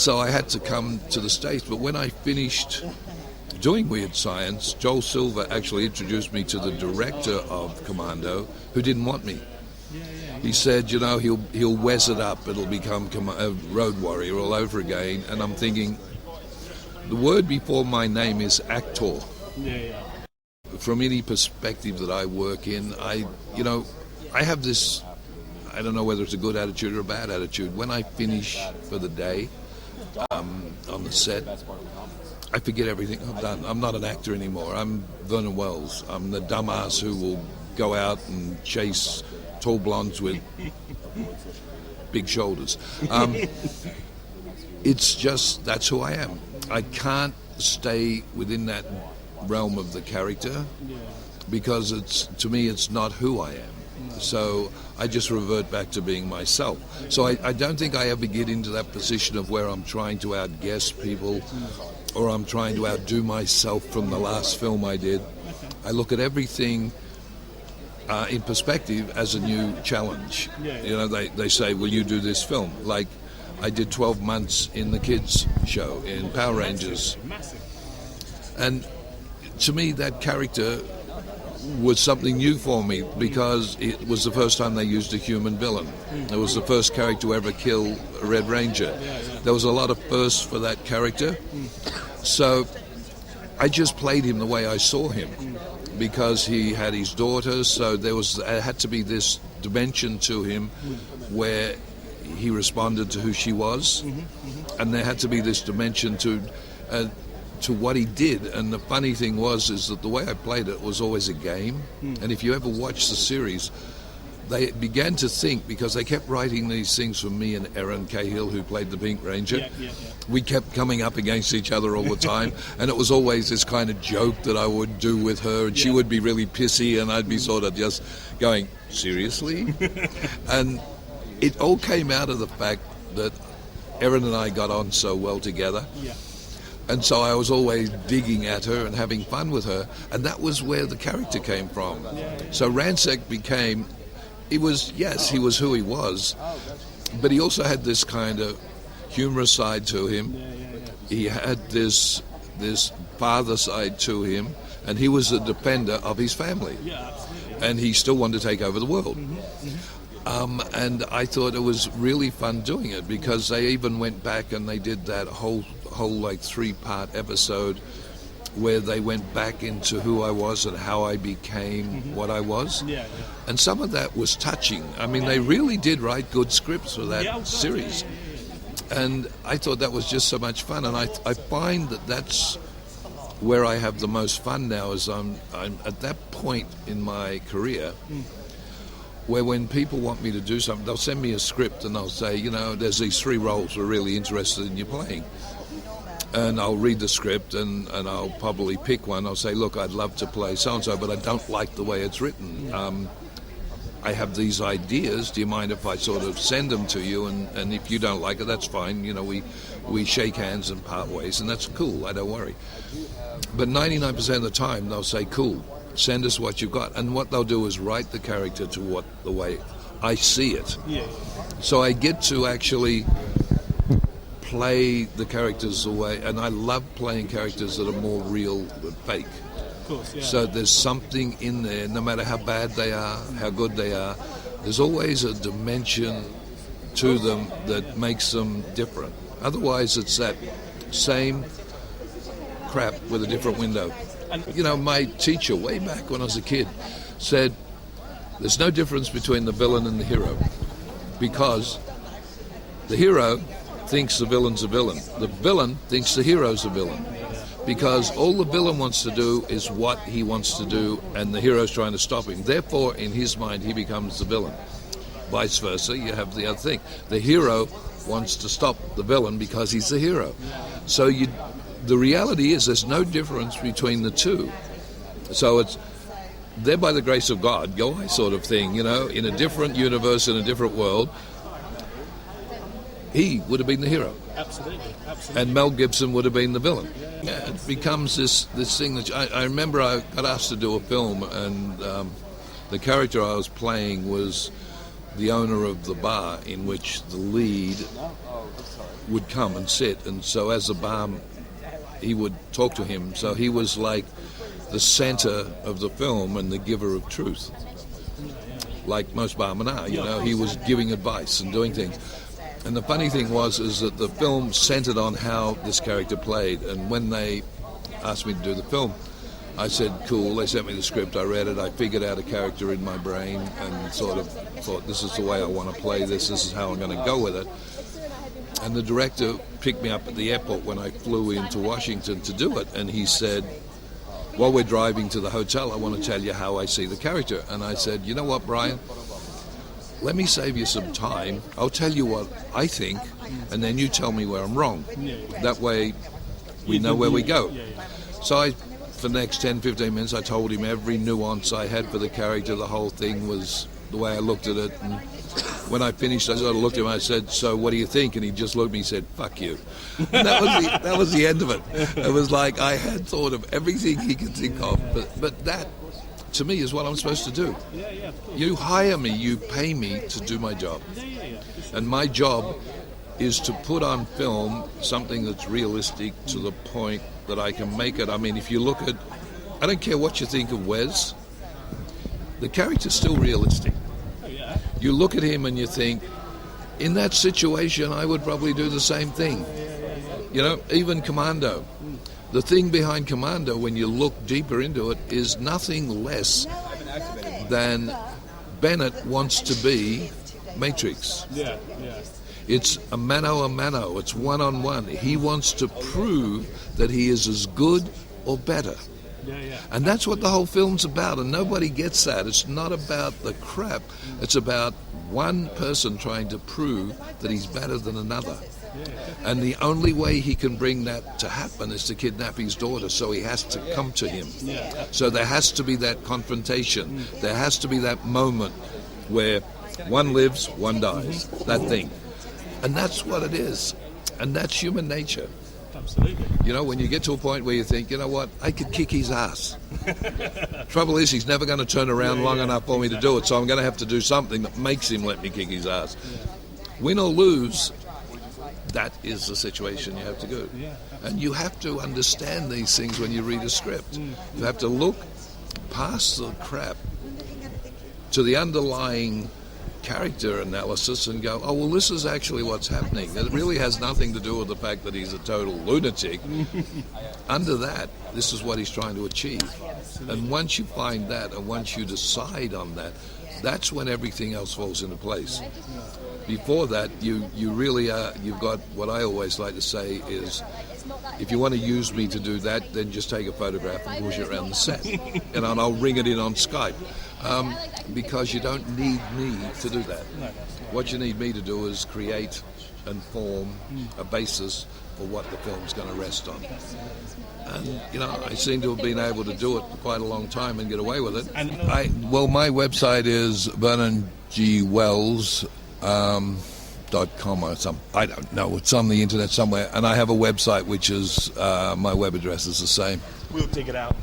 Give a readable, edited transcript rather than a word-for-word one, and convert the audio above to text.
So I had to come to the States. But when I finished doing Weird Science, Joel Silver actually introduced me to the director of Commando, who didn't want me. He said, you know, he'll wes it up. It'll become a Road Warrior all over again. And I'm thinking, the word before my name is actor. From any perspective that I work in, I have this, I don't know whether it's a good attitude or a bad attitude. When I finish for the day on the set, I forget everything I've done. I'm not an actor anymore. I'm Vernon Wells. I'm the dumbass who will go out and chase tall blondes with big shoulders. It's just, that's who I am. I can't stay within that realm of the character because to me it's not who I am. So I just revert back to being myself. So I don't think I ever get into that position of where I'm trying to outguess people or I'm trying to outdo myself from the last film I did. I look at everything in perspective as a new challenge. You know, they say, will you do this film? Like, I did 12 months in the kids show in Power Rangers. And to me, that character was something new for me because it was the first time they used a human villain. It was the first character to ever kill a Red Ranger. There was a lot of firsts for that character. So I just played him the way I saw him because he had his daughter, so there had to be this dimension to him where he responded to who she was, and there had to be this dimension to what he did. And the funny thing is that the way I played it was always a game. And if you ever watch the series, they began to think, because they kept writing these things for me and Erin Cahill, who played the Pink Ranger. We kept coming up against each other all the time, and it was always this kind of joke that I would do with her, and she would be really pissy, and I'd be sort of just going, seriously? And it all came out of the fact that Erin and I got on so well together. And so I was always digging at her and having fun with her, and that was where the character came from. So Ransek became, he was who he was, but he also had this kind of humorous side to him. He had this father side to him, and he was a defender of his family. And he still wanted to take over the world. And I thought it was really fun doing it, because they even went back and they did that whole like 3-part episode where they went back into who I was and how I became what I was. And some of that was touching. I mean, they really did write good scripts for that series. And I thought that was just so much fun. And I find that that's where I have the most fun now, is I'm at that point in my career where when people want me to do something, they'll send me a script and they'll say, you know, there's these 3 roles we're really interested in you playing. And I'll read the script and I'll probably pick one. I'll say, look, I'd love to play so-and-so, but I don't like the way it's written. I have these ideas. Do you mind if I sort of send them to you? And if you don't like it, that's fine. You know, we shake hands and part ways, and that's cool. I don't worry. But 99% of the time, they'll say, cool, send us what you've got. And what they'll do is write the character to the way I see it. So I get to actually play the characters away, and I love playing characters that are more real than fake. Of course, So there's something in there, no matter how bad they are, how good they are, there's always a dimension to them that makes them different. Otherwise, it's that same crap with a different window. You know, my teacher, way back when I was a kid, said, there's no difference between the villain and the hero, because the hero thinks the villain's a villain. The villain thinks the hero's a villain, because all the villain wants to do is what he wants to do, and the hero's trying to stop him. Therefore, in his mind, he becomes the villain. Vice versa, you have the other thing. The hero wants to stop the villain because he's the hero. So the reality is there's no difference between the two. So it's there by the grace of God, go sort of thing, you know, in a different universe, in a different world. He would have been the hero. Absolutely. And Mel Gibson would have been the villain. It becomes this thing that I remember I got asked to do a film, and the character I was playing was the owner of the bar in which the lead would come and sit. And so as a bar, he would talk to him. So he was like the center of the film and the giver of truth. Like most barmen are, you know, he was giving advice and doing things. And the funny thing is that the film centered on how this character played. And when they asked me to do the film, I said, cool. They sent me the script. I read it. I figured out a character in my brain and sort of thought, this is the way I want to play this. This is how I'm going to go with it. And the director picked me up at the airport when I flew into Washington to do it. And he said, while we're driving to the hotel, I want to tell you how I see the character. And I said, you know what, Brian? Let me save you some time. I'll tell you what I think, and then you tell me where I'm wrong. That way we know where we go. So for the next 10, 15 minutes, I told him every nuance I had for the character. The whole thing was the way I looked at it. And when I finished, I sort of looked at him and I said, so what do you think? And he just looked at me and said, fuck you. And that was the end of it. It was like I had thought of everything he could think of. But that, to me, is what I'm supposed to do. You hire me, you pay me to do my job. And my job is to put on film something that's realistic to the point that I can make it. I mean, if you look at, I don't care what you think of Wes, the character's still realistic. You look at him and you think, in that situation, I would probably do the same thing. You know, even Commando. The thing behind Commando, when you look deeper into it, is nothing less than Bennett wants to be Matrix. It's a mano a mano. It's one-on-one. He wants to prove that he is as good or better. And that's what the whole film's about, and nobody gets that. It's not about the crap. It's about one person trying to prove that he's better than another. And the only way he can bring that to happen is to kidnap his daughter, so he has to come to him. So there has to be that confrontation. There has to be that moment where one lives, one dies. That thing. And that's what it is. And that's human nature. Absolutely. You know, when you get to a point where you think, you know what, I could kick his ass. Trouble is, he's never going to turn around long enough for me to do it, so I'm going to have to do something that makes him let me kick his ass. Win or lose, that is the situation you have to go. And you have to understand these things when you read a script. You have to look past the crap to the underlying character analysis and go, oh, well, this is actually what's happening. It really has nothing to do with the fact that he's a total lunatic. Under that, this is what he's trying to achieve. And once you find that, and once you decide on that, that's when everything else falls into place. Before that, you really are, you've got what I always like to say is, if you want to use me to do that, then just take a photograph and push it around the set. And I'll ring it in on Skype. Because you don't need me to do that. What you need me to do is create and form a basis for what the film's going to rest on. And, you know, I seem to have been able to do it for quite a long time and get away with it. Well, my website is VernonGWells.com or something. I don't know. It's on the internet somewhere. And I have a website which is, my web address is the same. We'll take it out.